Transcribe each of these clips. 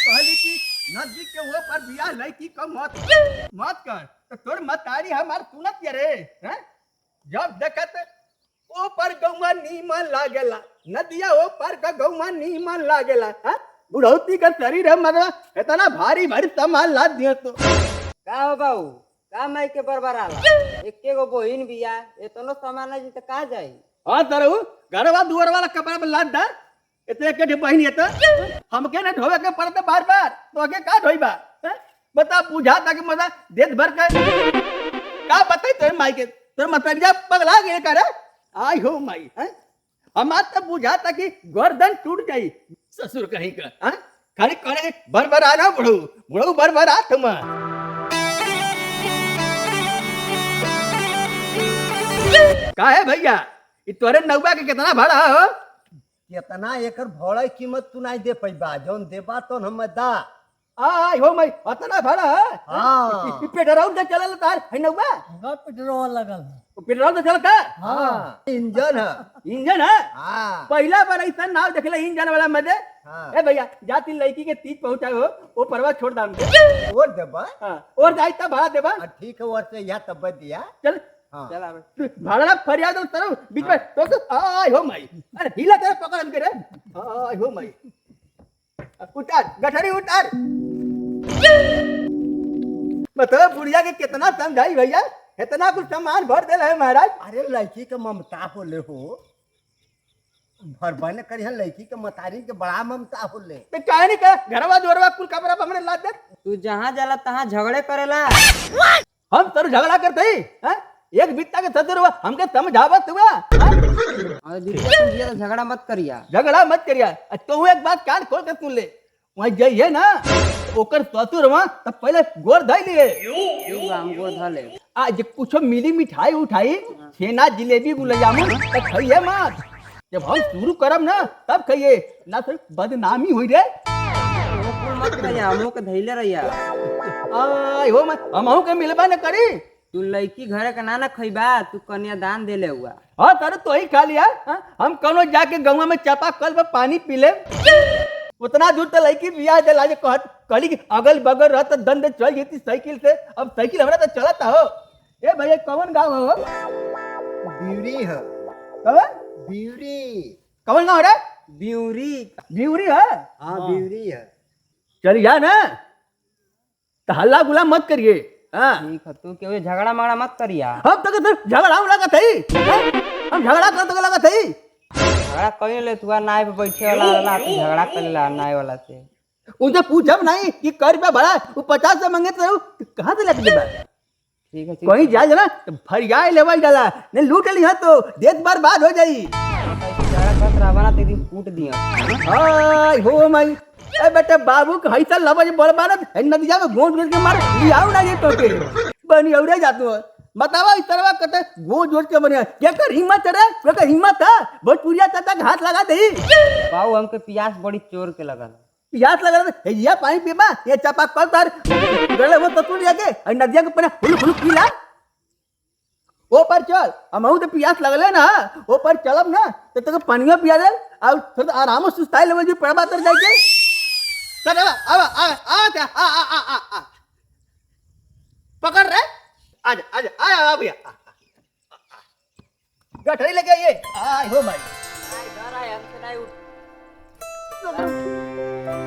कहली कि नदी के वो पर बिया लड़की को मत मत कर तो तोर मतारी हमार सुनत ये रे हैं? जब देखत ओ पर गौवा नीमन लागेला नदिया ओ पर का गौवा नीमन लागेला हां बुढ़ौती का शरीर है मरा इतना भारी भारी सामान लाद दियो तो का हो बाऊ का माई के बरबराला एके गो बहिन बिया एतनो सामान है त का जाई हां तरु घरवा दुआर वाला कपड़ा में लाद दा इतने के बहिन ये तो हमके ना ढोवे के पड़ते बार बार तो आगे का ढोईबा हैं? बता पूछा ताकि मजा देश भर का का बताई तोर माई के तोर मतरिया पगला गए करे आई हो माई हैं हमार तो बुझा था कि गर्दन टूट गई ससुर कहीं का हां खाली करे भर आना बुढ़ऊ बुढ़ऊ भर आ तुम का है भैया ये तोरे नौवा के कितना भाड़ा हो कितना एकर भौड़ा कीमत तू नहीं दे पैबा जौन देबा तो हम दा आई हो माई इतना भाड़ा है हाँ। पेट्रोल से चलल तार है नौवा पेट्रोल लगल पेट्रोल से चलता हाँ इंजन है इंजन है हाँ पहला बार ऐसा नाव देखले इंजन वाला मजे हाँ। ए भैया जाती लड़की के तीज पहुंचा हो वो परवा छोड़ दाम और देबा और जाई तब भाड़ा देबा ठीक है और से यह तब दिया चल हाँ चल आवे भाड़ा फरियाद करो बीच में तो आय हो माई अरे ढीला तेरा पकड़ हम करे आय हो माई उतार गठरी उतार मतलब बुढ़िया के कितना समझाई भैया इतना कुछ सामान भर दे है महाराज अरे लड़की के ममता होले हो भरबन करिहन लड़की के मतारी के बड़ा ममता होले तो काहे नहीं का घरवा जोरवा कुल कपड़ा हमने ला दे तू जहां जाला तहां झगड़े करेला हम तर झगड़ा करते हैं एक बित्ता के सदर हुआ हमके समझावत हुआ और दीदी तुम ये झगड़ा मत करिया झगड़ा मत करिया तो एक बात कान खोल के सुन ले वहीं जाइए ना ओकर ससुर वहां तब पहले गोर धइ लिए हमको धले आज कुछ मिली मिठाई उठाई छेना जिलेबी गुलाब जामुन तब खाइए मत जब हम शुरू करब ना तब खाइए ना तो बदनामी हुई रे मत करिया हमो के धइले रहिया आई हो मत हमहू के मिलबा न करी तू लड़की घरे का ना खइबा तू कन्यादान देले हुआ हाँ तर तो ही खा लिया हम कौनो जाके गंगा में चापा कल में पानी पी ले उतना दूर तो लड़की बिया दिला जे कहत कली के अगल बगल रहत दंड चल जेती साइकिल से अब साइकिल हमरा तो चलता हो ए भैया कौन गाँव हो बीड़ी है कौन बीड़ी कौन गाँव रे ब्यूरी बिउरी है हाँ बीड़ी है चल जा ना तो हल्ला गुला मत करिए हाँ ठीक है तू क्यों झगड़ा मगड़ा मत करिया हम तो झगड़ा लगा थी हम झगड़ा कर तो लगा थी झगड़ा कहीं ले तू नाव पे बैठे वाला तू झगड़ा करेला नाव वाला से उनसे पूछब नहीं कि कर रुपया भरा वो 50 से मांगे तो कहाँ से लेके देबा ठीक है कहीं जाए ना तो फरियाई लेवल जाला नहीं लूट लिया तो देश बर्बाद हो जाई झगड़ा करत रहबा ना तो एक दिन कूट दिया हाय हो माई ए बेटा बाबू के हैसा लबज बर्बाद है नदिया में गोंद गोंद के मार लियाऊ ना ये तो के बनी औरे जातो बतावा इस तरह कते गोंद गोंद के बनिया क्या कर हिम्मत रे क्या हिम्मत था भोजपुरिया चाचा के हाथ लगा दे बाबू हमके प्यास बड़ी चोर के लगल याद लगा रहे ये पानी पीबा ये चापा कल तार गले वो तो टूट जाके और नदिया के पानी हुलुक हुलुक पीला ओ पर चल हमहू तो प्यास लगले ना ओ पर चलब ना तो तक पानिया पिया दे और थोड़ा आराम से सुस्ताई लेवे जी पड़बा तर जाके चल आ पकड़ रे आजा आजा आ भैया गठरी लेके आइए आय हो भाई घर आए हमसे नहीं उठ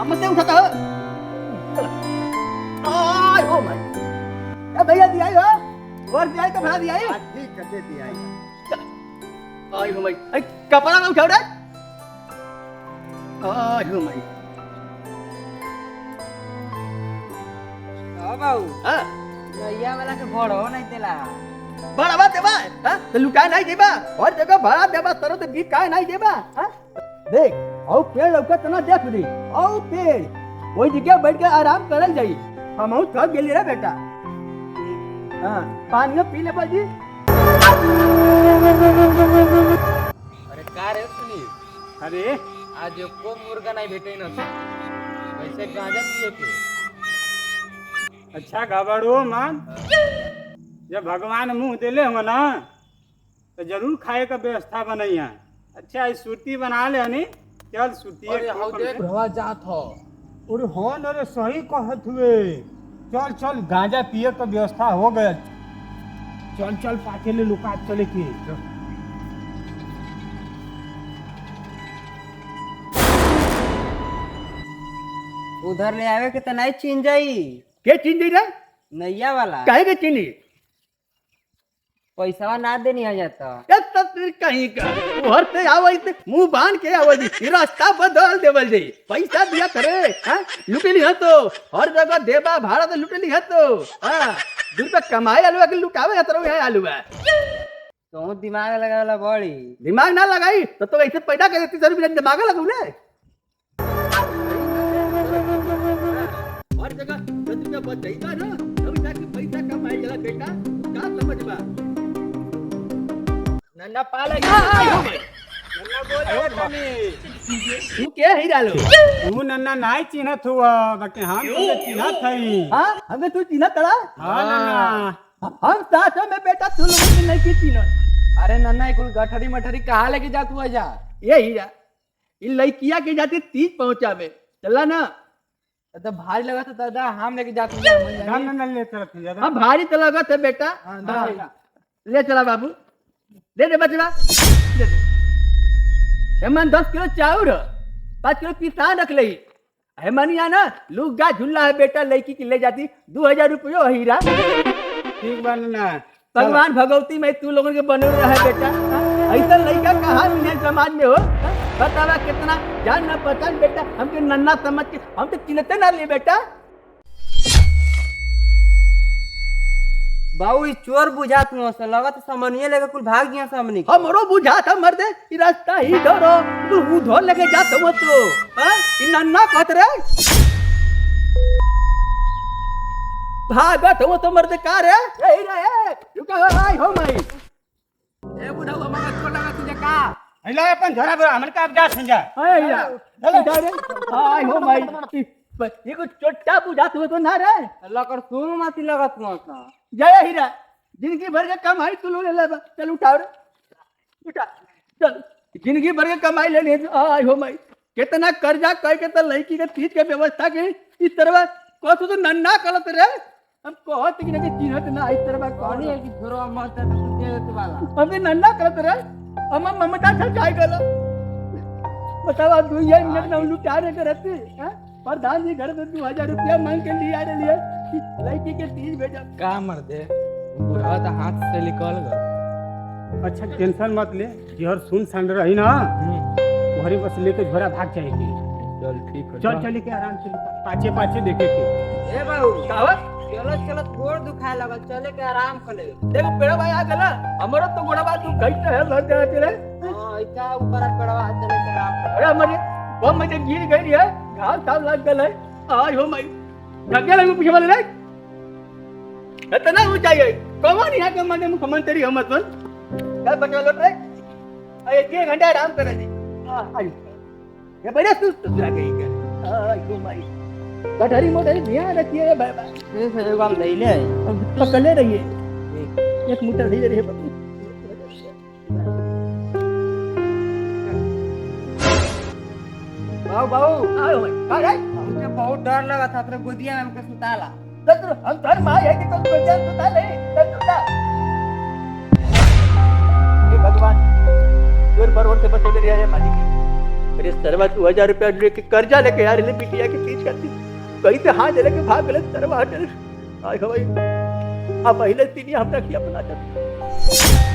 हम से उठाता हो आय हो भाई ए भैया दिया हो और दिया का भाड़ा दिया है ठीक है दे दिया आय हो भाई ए कपड़ा ना उठाओ रे आय हो भाई हां बाबू हां नैया वाला के भड़ो नहीं देला भाड़ा देबा हां तो लुटा नहीं देबा और जगह भाड़ा देबा तरो तो बीत काहे नहीं देबा हां देख औ पेड़ लौकत ना देख दी औ पेड़ वही जगह बैठ के आराम करल जाई हमहू थक गेली रे बेटा हां पानी पी ले बाजी अरे का रे सुनी अरे आज को मुर्गा नहीं भेटे न कैसे गांजा पिए के अच्छा घबरो मान जब भगवान मुंह दिले हो ना तो जरूर खाए का व्यवस्था बनैया अच्छा इस सूती बना ले हनी चल सूती अरे हाउ देख भवा जात हो अरे हाँ न रे सही कहत हुए। चल चल गांजा पिए का व्यवस्था हो गया। चल चल पाछे ले लुका चले के। उधर ले आवे के तो नहीं चीन जाई के चीन रे नैया वाला काहे के चीनी पैसा ना देनी आ जाता एक तस्वीर कहीं का उहर से आवई से मुंह बांध के आवई ई रास्ता बदल देवल जाई पैसा दिया करे हां लुटेली ह तो हर जगह देबा भाड़ा तो लुटेली ह तो हां 2 रुपया कमाए आलू के लुटावे हतरो है आलू है तो दिमाग लगावला बड़ी दिमाग ना लगाई तो ऐसे पैदा कर देती सर बिना दिमाग लगाऊ ने हर जगह 10 रुपया बच जाएगा ना तब जाके पैसा कमाए जला बेटा का समझबा नन्ना पाले नन्ना बोले तू के ही डालो तू नन्ना नहीं चिन्हत हुआ बाकी हम तो चिन्हत हई। हां हमें तू चिन्ह तड़ा हाँ नन्ना हम साथ में बेटा तू लोगों की नहीं की चिन्ह अरे नन्ना कुल गठरी मठरी कहाँ लेके जा तू आजा ये हीरा इन लड़किया के जाती 30 पहुंचावे चला ना तो भारी लगा था दादा हम लेके जाते ना नन्ना ले चलत है ज्यादा। अब भारी तो लगत है बेटा ले चला बाबू दे दे बचड़ा दे दे हेमन 10 किलो चाउर 5 किलो किसान रख ले हेमनिया ना लुगा झुल्ला है बेटा लड़की की ले जाती 2000 रुपयो हीरा ठीक बा नन्ना। भगवान भगवती में तू लोगों के बने रहे बेटा ऐसा लड़का कहाँ मिले समाज में हो बतावा कितना जान ना पहचान बेटा हमके नन्ना समझ के हम तो चिन्हते ना ले बेटा बाबू इस चोर बुझात में लगत समनिए लेके कुल भाग गया सामने हमरो बुझा था मर्दे ई रास्ता ही धरो तू उधर लेके जात हो तो हां ई नन्ना कहत रे भागत हो तो मर्दे का रे ए रे रुका आई हो मई ए बुढ़ा हमारा छोटा लगा तुझे का अइला अपन झोरा बोरा हमन का अब जा संजा। ए या चल रे आई हो मई ये को छोटा बुझात हो तो ना रे लकर सुन माती लगत में जय हीरा जिंदगी भर के कमाई तू ले ले चल उठाओ रे उठा चल जिंदगी भर के कमाई ले आई हो मई कितना कर्जा कह के तो लड़की के तीज के व्यवस्था के इस तरह को तो नन्ना गलत रे हम कहत कि नहीं चिन्हत ना इस तरह कौन है कि झोरा मत दे दे वाला हमने नन्ना गलत रे हम ममता से काय गलो बताओ 2 मिनट में लुटा रे करते हैं प्रधान जी घर में 2000 रुपया मांग के लिए आ रही है लड़की के तीज भेजा का मर दे बुढ़ा तो हाथ से निकल गया। अच्छा टेंशन मत ले जिहर सुन सन रही ना वही बस लेके झोरा भाग जाएगी। चल ठीक है चल चल के आराम से पाछे पाछे देखे के। ए बाबू कावा चलत चलत गोड़ दुखाए लगल चले के आराम कर ले देखो पेड़ा भाई आ गला हमारा तो गोड़वा तू कैसे है भर दे तेरे हां इका ऊपर पड़वा चले के आराम अरे हमारे वो मुझे गिर गई है घाव साफ लग गल है आई हो मई लगे लगे पीछे वाले रे इतना ऊंचाई है कौन यहां के माने मुख्यमंत्री हम सुन क्या बचा लो रे अरे 1 घंटा आराम करे दी आई ये बड़े सुस्त लग गई क्या आई हो मई गठरी मोटरी ध्यान रखिए भाई भाई से एगो हम ले ले पकड़े रहिए एक मीटर धीरे रहिए बाबू बाबू आओ भाई अरे मुझे बहुत डर लगा था अपने गोदिया में हमके सुताला तो हम घर मां है कि तो बच्चा सुता ले तो सुता ये भगवान जोर भरोर से बचे रहे है मालिक अरे सरवा 2000 रुपया लेके कर्जा लेके यार ले बिटिया की तीज करती कहीं से हाथ लेके भाग गए सरवा हटल आई हो भाई अब पहले तीन हम रखिए अपना चाहते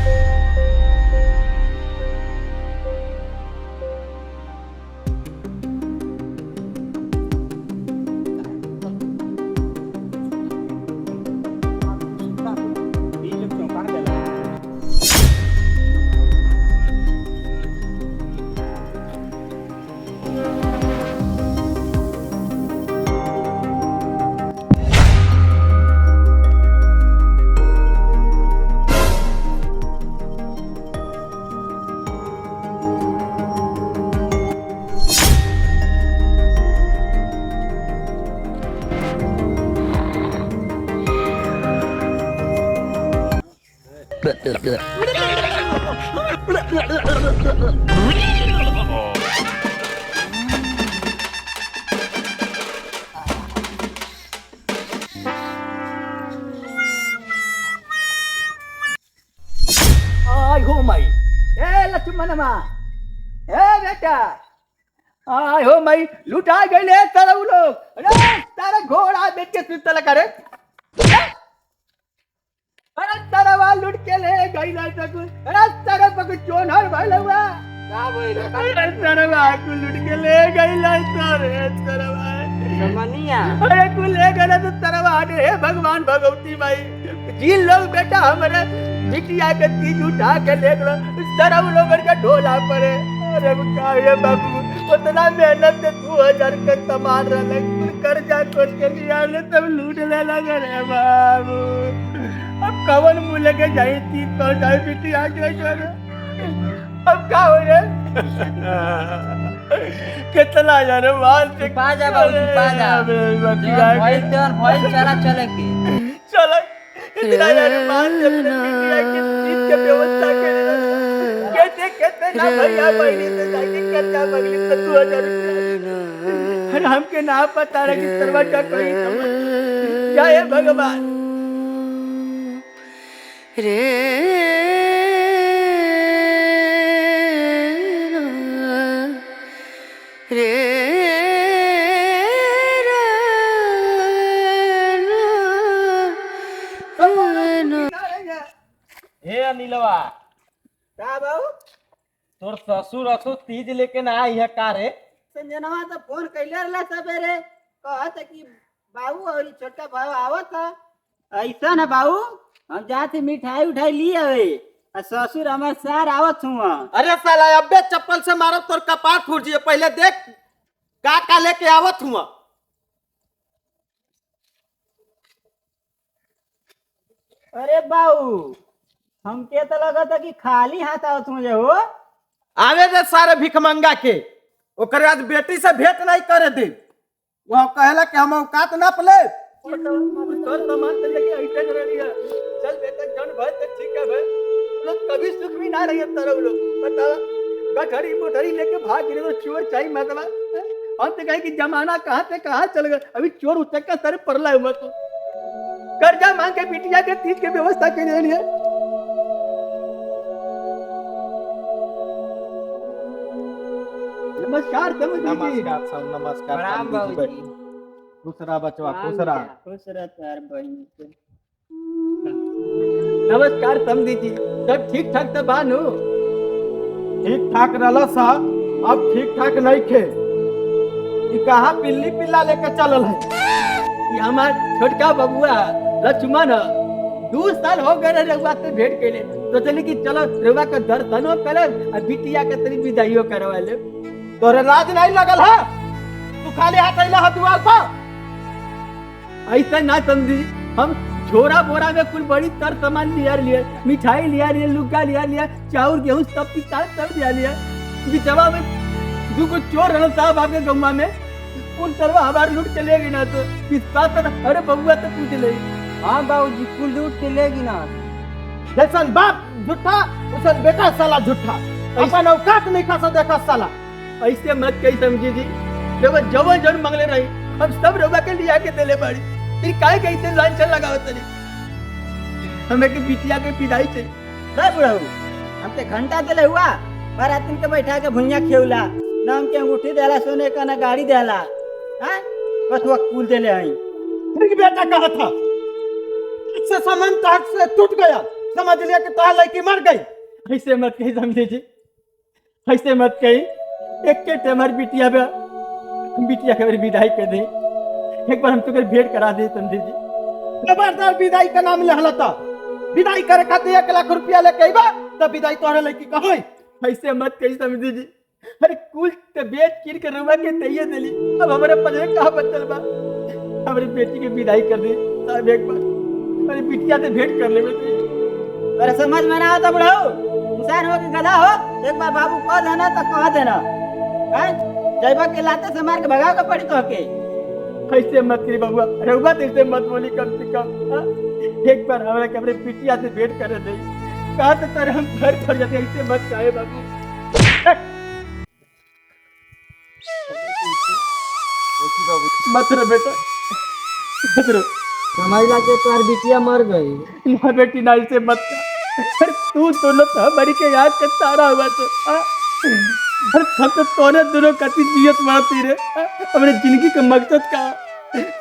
रामा हे बेटा आय हो मई लुटा गए तारा वो लोग अरे तारा घोड़ा बेच के सुतल करे अरे तारा वा लुट के ले गई ना तक अरे तारा पक चोन हर भाई लवा का बोल अरे तारा वा को लुट के ले गई ना तारा वा समनिया अरे तू ले गया तो तारा वा हे भगवान भगवती माई जिन लोग बेटा हमारे बिटिया के तीज उठा के ले गए तारा वो लोग का ढोला पड़े अरे का ये बाबू उतना मेहनत से 2000 का सामान रहा कर्जा खोल के लिया ले तब लूट ले लगे रे बाबू अब कवन मुँह लेके जाए तीज तो जाए बिटिया के घर अब क्या हो रे कितना यार माल से बाजा बाबू बाजा भोई चला चले के चलो इतना यार माल से बिटिया की तीज के व्यवस्था करे कैसे कैसे ना भैया बहनी से जाके कर्जा मगली से 2000 रुपया अरे हमके ना पता रहा कि दरवाजा कोई जय भगवान रे रे हे अनिलवा का बाबू तोर ससुर असो तीज लेके ना आई है का रे संजनवा तो फोन कैले रहला सबेरे कहत कि बाबू और छोटा भाव आवत ऐसा ना बाबू हम जाते मिठाई उठाई ली आवे और ससुर हमार सार आवत हुआ अरे साला अबे चप्पल से मारो तोर कपार फूट जिए पहले देख का लेके आवत हुआ अरे बाबू हमके तो लगा था कि खाली हाथ आवत मुझे हो आवे दे सारे भिखमंगा के ओकर आज बेटी से भेंट नहीं करे दे वो कहला कि हम औकात ना पले तोर सामान से लेके ऐसे कर लिया चल बेटा जन भाई तो ठीक है भाई लोग कभी सुख भी ना रही तरह लोग बता गठरी मोटरी लेके भाग गए तो चोर चाहिए मतलब हम तो कहे कि जमाना कहाँ से कहाँ चल गया अभी चोर उचक का सर पड़ला है तो कर्जा मांग के बिटिया के तीज के व्यवस्था के लिए नमस्कार नमस्कार सब नमस्कार प्रणाम बाबूजी दूसरा बचवा दूसरा खुश रह बहन से नमस्कार समझी जी सब ठीक ठाक तो बानू ठीक ठाक रहला सा अब ठीक ठाक नहीं खे ई कहाँ पिल्ली पिल्ला लेके चलल है ये हमार छोटका बबुआ लक्ष्मण 2 साल हो गए रघुआ से भेंट के लिए तो चली कि चलो रघुआ का दर्शनो करे और बिटिया के तरी विदाइयो करवा ले तोरे लाज नहीं लगल है तू खाली हाथ अइला है द्वार पर ऐसा ना समझी हम झोरा बोरा में कुल बड़ी तर सामान लिया मिठाई लिया लुग्गा लिया चाउर गेहूं सब सब लिया बिचवा में 2 को चोर रहना साहब आपके गम्मा में कुल तरवा हमारे लूट के ले गई ना तो इस बात पर अरे बबुआ तो पूछ ले हाँ बाबूजी कुल लूट के लेगी ना जैसन बाप झूठा उसन बेटा साला झूठा अपन औकात नहीं खा देखा साला ऐसे मत कही समझी जी देखो जवन जन मंगले रही हम सब रोगा के लिया के देले पड़ी फिर काहे कही थे लाइन चल लगावत तनी हमें के बिटिया के पिदाई से नहीं बुढ़ऊ हम ते घंटा देले हुआ बारातिन के बैठा के भुइया खेवला ना हमके अंगूठी देला सोने का ना गाड़ी देला हैं बस वो कुल देले हई ठीक बेटा कहा था इससे सामान ताक से टूट गया समझ लिया कि तार लड़की मर गई ऐसे मत कही समझी जी ऐसे मत कही एक के टेमर बिटिया पे बिटिया के मेरी विदाई कर दी एक बार हम तो भेंट करा दे समझी जी खबरदार विदाई का नाम ले हलता विदाई करे खातिर 1 लाख रुपया लेके आइबा तब विदाई तोहरे लड़की कहई ऐसे मत कही समझी जी अरे कुल ते बेच किर के रुआ के तैये दिली अब हमारे पले कहाँ बचल बा हमारी बेटी की विदाई कर दी साहब एक बार अरे बिटिया से भेंट कर ले अरे समझ में ना आता बुढ़ऊ इंसान हो के गधा हो एक बार बाबू कह देना तो कह देना हैं जैबा के लाते से मार के भगाओ के पड़ी तो के ऐसे मत करी बबुआ रहुआ तो ऐसे मत बोली कम से कम हाँ? एक बार हमारे कमरे बिटिया से भेंट कर दे कहा तो तेरे हम घर पर जाते ऐसे मत चाहे बाबू मत रो बेटा मत रो समझ ला के तोहर बिटिया मर गई ना बेटी ना ऐसे मत कर अरे तू दोनों तो हमारी के याद के तारा हुआ तो अरे हम तो तोने दोनों कति जियत मारती रे हमारे जिंदगी का मकसद का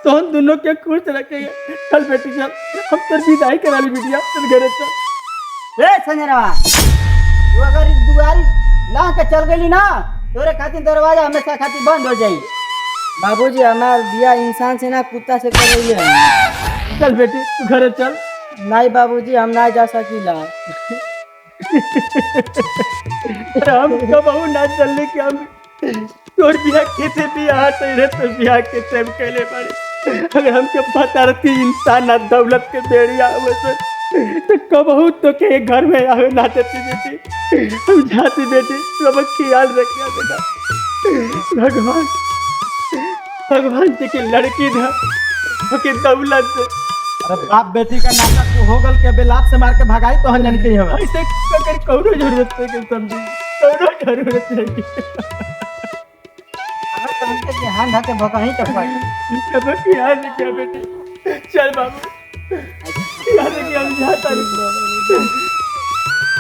तो हम दोनों के खुश रखेंगे। चल बेटी चल हम तेरी विदाई करा ली बिटिया चल घरे चल। रे संजनवा तू अगर इस दुआरी ला के चल गई ना तोरे खातिर दरवाजा हमेशा खातिर बंद हो जाई। बाबूजी हमार बिया इंसान से ना कुत्ता से करैले। चल बेटी तू घरे चल। नहीं बाबूजी हम ना जा सकीला। हम कबहू ना चलने के हम तोर बिया खेते भी हाथ रे तो बिया के टाइम कहले पड़े अगर हमके पता रहती इंसान ना दौलत के बेड़िया आवत तो कबहू तो के घर में आवे ना देती बेटी। हम जाती बेटी तू अब ख्याल रखिया बेटा। भगवान भगवान जी की लड़की ना के दौलत अरे बाप बेटी का नाटक हो गल के बेलात से मार के भगाई तो हम जानते ही हवा। ऐसे कर कौनो जरूरत नहीं के समझी कौनो जरूरत नहीं। अगर तो हमके ध्यान ढके भगाई तो पड़ी। अब ख्याल रखिया बेटी। चल बाबू ख्याल रखिया हम जाता नहीं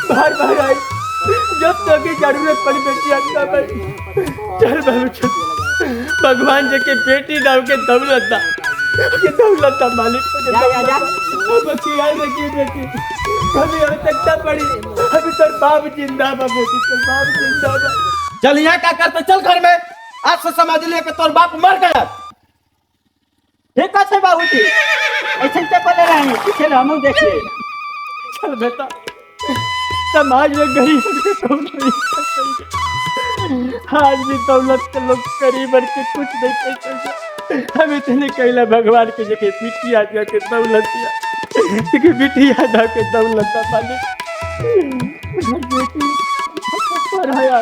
बाहर बाहर आई जब तक की जरूरत पड़ी बेटी आता भाई। चल बाबू चल भगवान जी के बेटी नाम के दौलत दा के दौलत का मालिक को जा। अब ख्याल रखिए बेटी कभी आवश्यकता पड़ी अभी तो बाप जिंदा बा बेटी तो बाप जिंदा बा। चल यहाँ क्या करते चल घर में आज से समझ लिया कि तोर बाप मर गया। ठीक है बाबूजी ऐसे चपले रही पीछे हम देखिए। चल बेटा समाज में गरीब के कौन नहीं कर सकते। आज भी दौलत के लोग गरीब बन के कुछ नहीं कर सकते। हम इतने कहला भगवान के जगह बिटिया जाके दौलत दिया कि बिटिया जाके दौलत का मालिक बेटी पढ़ाया